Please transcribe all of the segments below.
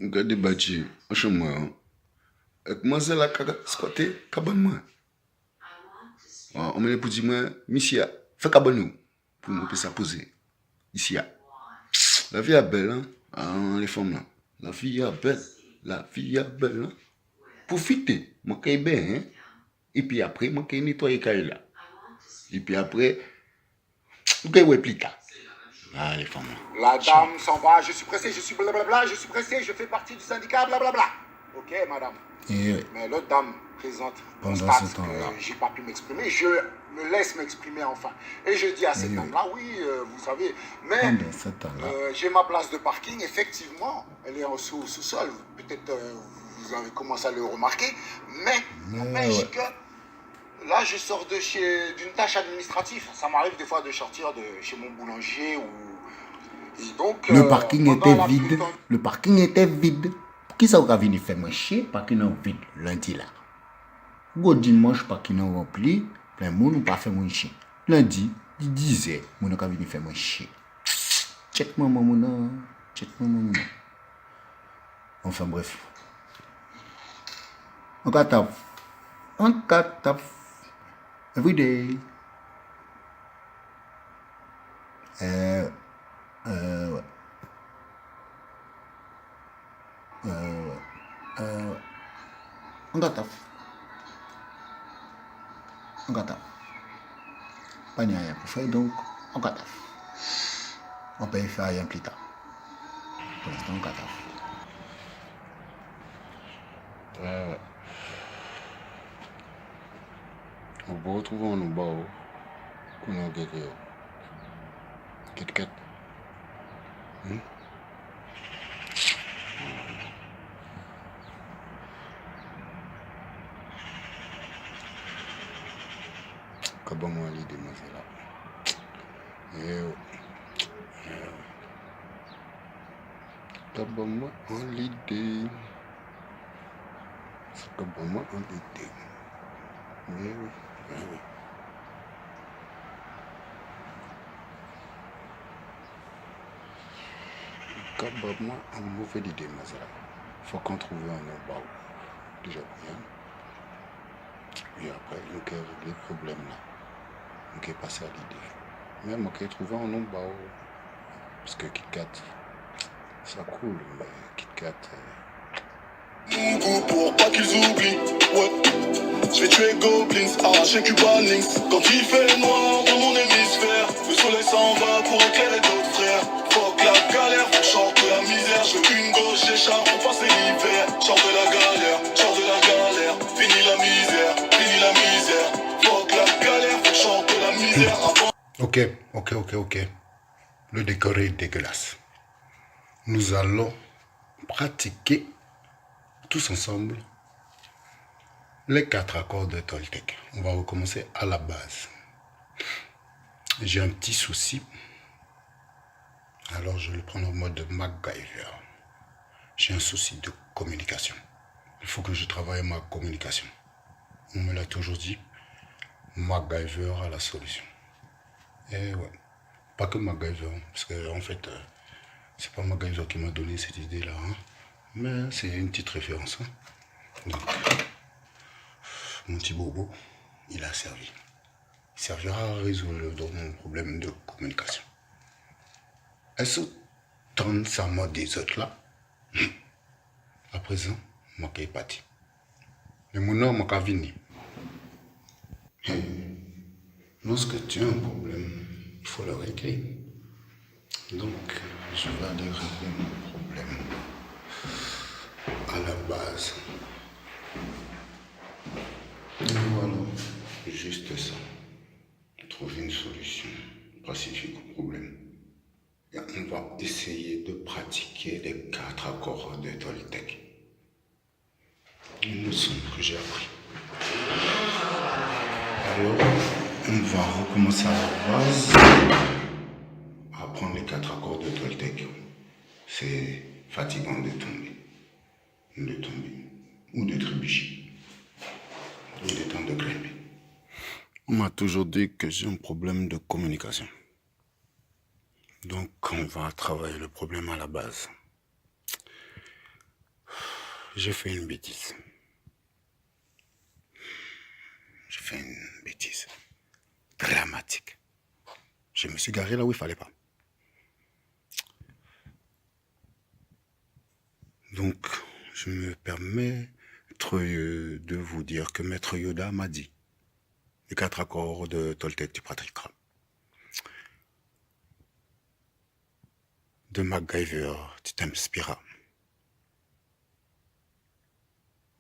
Regardez bâti, franchement, comment c'est là, ce côté, cabane moi. On m'a dit pour dire, monsieur, fais cabane nous, pour nous puissions poser. Ici, la vie est belle, hein, les femmes là. La vie est belle, la vie est belle, hein. Profitez, mon cœur est bien, hein. Et puis après, mon cœur nettoyer le là. Et puis après, vous pouvez plus tard. Ah, les femmes là. La dame s'en va, je suis pressé, je suis blablabla, je suis pressé, je fais partie du syndicat, blablabla. Ok, madame. Mais l'autre dame présente constate que j'ai pas pu m'exprimer. Je me laisse m'exprimer enfin. Et je dis à cette dame-là, oui, vous savez, mais j'ai ma place de parking, effectivement, elle est en sous-sol. Peut-être vous avez commencé à le remarquer, mais n'empêche que là, je sors d'une tâche administrative. Ça m'arrive des fois de sortir de chez mon boulanger ou... Et donc, le parking était vide. Le parking était vide. Qui ça va venir faire chier? Parking est vide lundi là. Go dimanche, parking est rempli. Plein de monde ou pas faire mon chien. Lundi, il disait, mon va venir faire mon chien. Check maman mon. Check maman mon. Enfin bref. On got every day. On got pas de rien pour faire, donc on got on peut faire rien plus tard. Pour l'instant, on got On va retrouver un bas qu'on a gagné. Kit-Kat. Comment moi l'idée, moi c'est là. Comment moi l'idée. Comment moi l'idée. Comment moi une mauvaise idée, moi c'est là. Faut qu'on trouve un bas déjà bien. Et après, on peut régler le problème là. On peut passer à l'idée. Même on peut trouver un nom bas. Parce que Kit-Kat, ça coule, mais Kit-Kat. Mon goût pour pas qu'ils oublient. Ouais, je vais tuer Goblins, arracher Cuban Links. Quand il fait noir dans mon hémisphère, le soleil s'en va pour éclairer d'autres frères. Fuck la galère, faut chante de la misère. Je veux une gauche, j'écharpe pour passer l'hiver. Chante de la galère, fini la misère, fini la misère. Fuck la galère, faut chante de la misère. Ok. Le décor est dégueulasse. Nous allons pratiquer tous ensemble les 4 accords de Toltec. On va recommencer à la base. J'ai un petit souci. Alors je vais le prendre en mode MacGyver. J'ai un souci de communication. Il faut que je travaille ma communication. On me l'a toujours dit. MacGyver a la solution. Et ouais. Pas que MacGyver. Parce que en fait, c'est pas MacGyver qui m'a donné cette idée-là. Hein. Mais c'est une petite référence. Hein. Donc, mon petit bobo, il a servi. Il servira à résoudre mon problème de communication. Est-ce que tant ça m'a des autres là? À présent, moi qui est parti. Mais mon nom m'a venu. Lorsque tu as un problème, il faut le régler. Donc, je vais aller régler mon problème à la base. Et voilà, juste ça. Trouver une solution pacifique au problème. Et on va essayer de pratiquer les 4 accords de Toltec. Il me semble que j'ai appris. Alors, on va recommencer à la base. Apprendre les 4 accords de Toltec. C'est fatigant de tomber. Ou de trébucher. Il est temps de grimper. On m'a toujours dit que j'ai un problème de communication. Donc, on va travailler le problème à la base. j'ai fait une bêtise. J'ai fait une bêtise dramatique. Je me suis garé là où il fallait pas. Donc, je me permets de vous dire que Maître Yoda m'a dit les 4 accords de Toltec tu pratiqueras. De MacGyver, tu t'inspireras.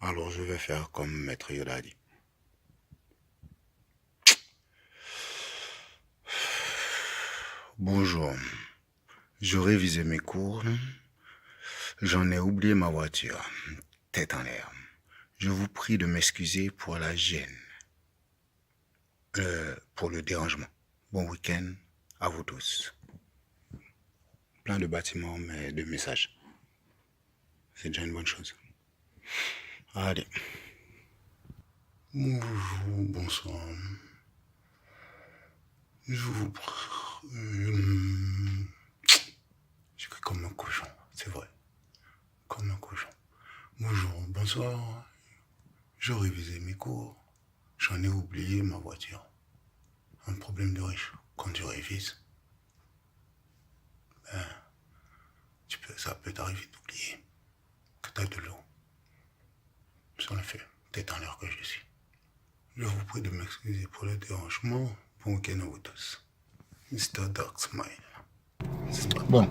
Alors je vais faire comme Maître Yoda a dit. Bonjour, je révisais mes cours. J'en ai oublié ma voiture, tête en l'air. Je vous prie de m'excuser pour la gêne, pour le dérangement. Bon week-end à vous tous. Plein de bâtiments, mais de messages. C'est déjà une bonne chose. Allez. Bonjour, bonsoir. Je vous prie. J'ai cru comme un cochon, c'est vrai. Comme un cochon. Bonjour, bonsoir. Je révisais mes cours. J'en ai oublié ma voiture. Un problème de riche. Quand tu révises, ça peut t'arriver d'oublier que tu as de l'eau. En effet, tête en l'air que je suis. Je vous prie de m'excuser pour le dérangement. Bon week-end à vous tous. Mr. Dark Smile. Bon.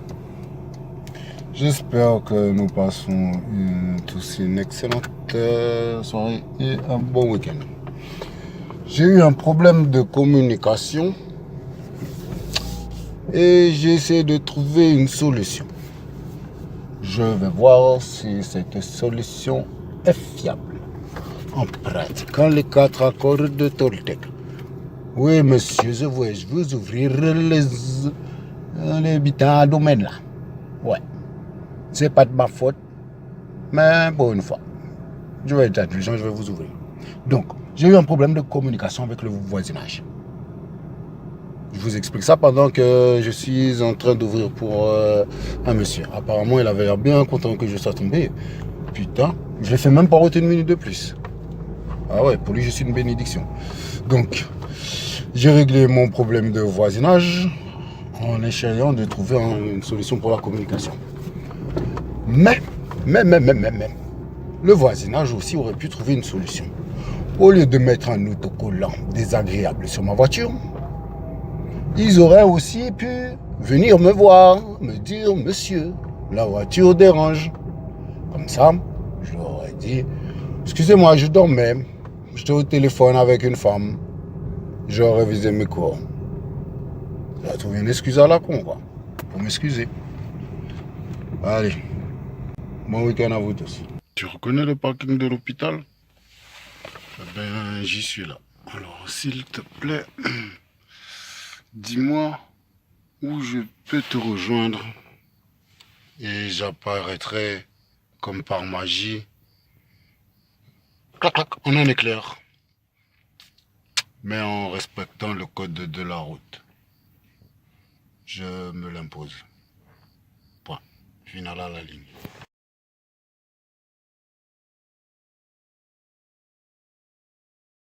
J'espère que nous passons tous une excellente soirée et un bon week-end. J'ai eu un problème de communication et j'ai essayé de trouver une solution. Je vais voir si cette solution est fiable en pratiquant les 4 accords de Toltec. Oui, monsieur, je veux ouvrir les butins à domaine là. Ouais. C'est pas de ma faute, mais pour une fois, je vais être intelligent, je vais vous ouvrir. Donc, j'ai eu un problème de communication avec le voisinage. Je vous explique ça pendant que je suis en train d'ouvrir pour un monsieur. Apparemment, il avait l'air bien content que je sois tombé. Putain, je l'ai fait même pas rester une minute de plus. Ah ouais, pour lui, je suis une bénédiction. Donc, j'ai réglé mon problème de voisinage en essayant de trouver une solution pour la communication. Mais, le voisinage aussi aurait pu trouver une solution. Au lieu de mettre un autocollant désagréable sur ma voiture, ils auraient aussi pu venir me voir, me dire, monsieur, la voiture dérange. Comme ça, je leur aurais dit, excusez-moi, je dormais, j'étais au téléphone avec une femme, j'ai révisé mes cours. J'ai trouvé une excuse à la con, quoi, pour m'excuser. Allez. Bon week-end à vous tous. Tu reconnais le parking de l'hôpital? Eh ben, j'y suis là. Alors, s'il te plaît, dis-moi où je peux te rejoindre et j'apparaîtrai comme par magie. Clac, clac, en un éclair. Mais en respectant le code de la route. Je me l'impose. Point. Final à la ligne.